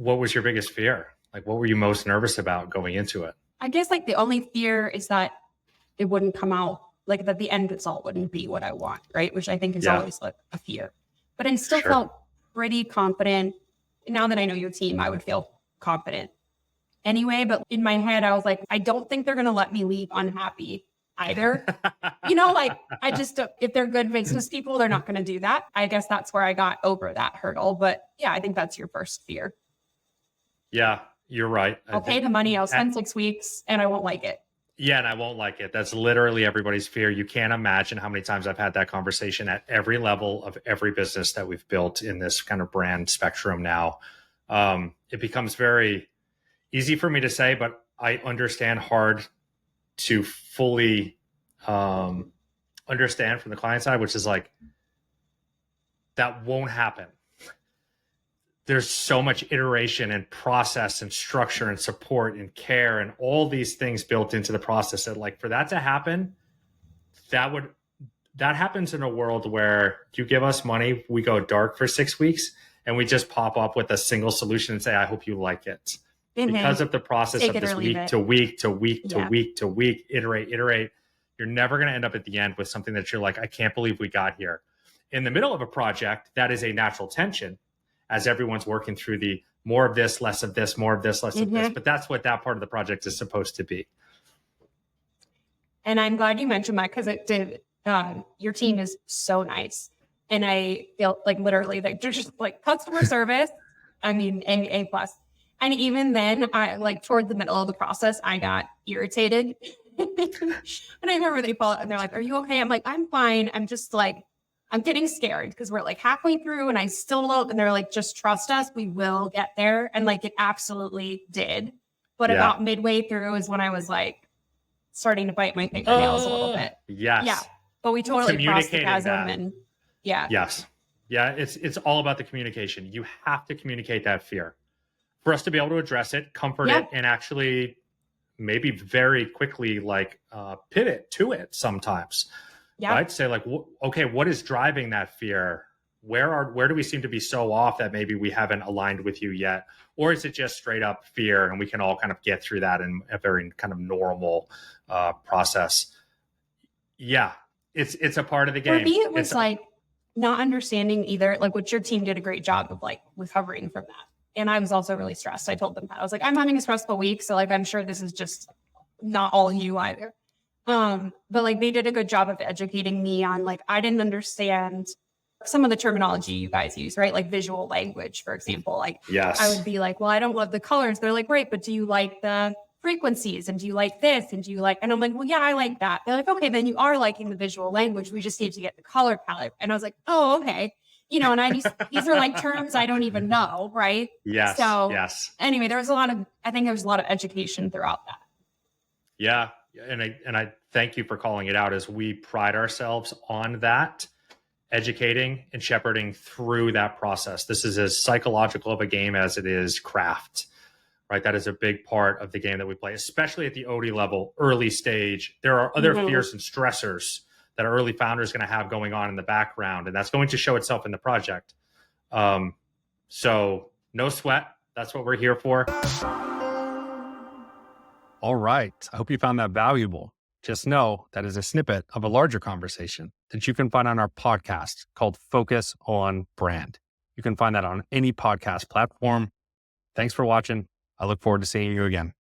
what was your biggest fear? Like, what were you most nervous about going into it? I guess like the only fear is that it wouldn't come out, like that the end result wouldn't be what I want, right? Which I think is always like a fear. But I still felt pretty confident. Now that I know your team, I would feel confident anyway. But in my head, I was like, I don't think they're going to let me leave unhappy either. Like I just don't, if they're good business people, they're not going to do that. I guess that's where I got over that hurdle. But yeah, I think that's your first fear. Yeah, you're right. I'll pay the money. I'll spend 6 weeks and I won't like it. Yeah, and I won't like it. That's literally everybody's fear. You can't imagine how many times I've had that conversation at every level of every business that we've built in this kind of brand spectrum now. It becomes very easy for me to say, but I understand hard to fully understand from the client side, which is like, that won't happen. There's so much iteration and process and structure and support and care and all these things built into the process that, like, for that to happen, that happens in a world where you give us money, we go dark for 6 weeks, and we just pop up with a single solution and say, I hope you like it. Because of the process of this week to week to week to week to week, iterate, you're never going to end up at the end with something that you're like, I can't believe we got here. In the middle of a project, that is a natural tension, as everyone's working through the more of this, less of this, more of this, less of this. But that's what that part of the project is supposed to be. And I'm glad you mentioned that, because it did. Your team is so nice. And I feel like literally like just like customer service, I mean, A+. And even then, I like toward the middle of the process, I got irritated. And I remember they followed and they're like, are you okay? I'm like, I'm fine. I'm just like, I'm getting scared because we're like halfway through and I still don't. And they're like, just trust us. We will get there. And like, it absolutely did. But about midway through is when I was like starting to bite my fingernails a little bit. Yes. Yeah. But we totally crossed the chasm and Yes. Yeah. It's all about the communication. You have to communicate that fear for us to be able to address it, comfort it, and actually maybe very quickly, like pivot to it sometimes. Right? Say like, okay, what is driving that fear? Where do we seem to be so off that maybe we haven't aligned with you yet? Or is it just straight up fear and we can all kind of get through that in a very kind of normal process? Yeah, it's a part of the game. For me, it was like not understanding either, like what your team did a great job of like recovering from that. And I was also really stressed. I told them that. I was like, I'm having a stressful week. So like, I'm sure this is just not all you either. But like they did a good job of educating me on like, I didn't understand some of the terminology you guys use, right? Like visual language, for example. Like I would be like, well, I don't love the colors. They're like, great, but do you like the frequencies? And do you like this? And do you like, and I'm like, well, yeah, I like that. They're like, okay, then you are liking the visual language. We just need to get the color palette. And I was like, oh, okay. And I just, these are like terms I don't even know. Right. Yes. So anyway, there was I think there was a lot of education throughout that. Yeah. And I thank you for calling it out, as we pride ourselves on that, educating and shepherding through that process. This is as psychological of a game as it is craft, right? That is a big part of the game that we play, especially at the OD level, early stage. There are other fears and stressors that our early founder is going to have going on in the background, and that's going to show itself in the project. So no sweat. That's what we're here for. All right. I hope you found that valuable. Just know that is a snippet of a larger conversation that you can find on our podcast called Focus on Brand. You can find that on any podcast platform. Thanks for watching. I look forward to seeing you again.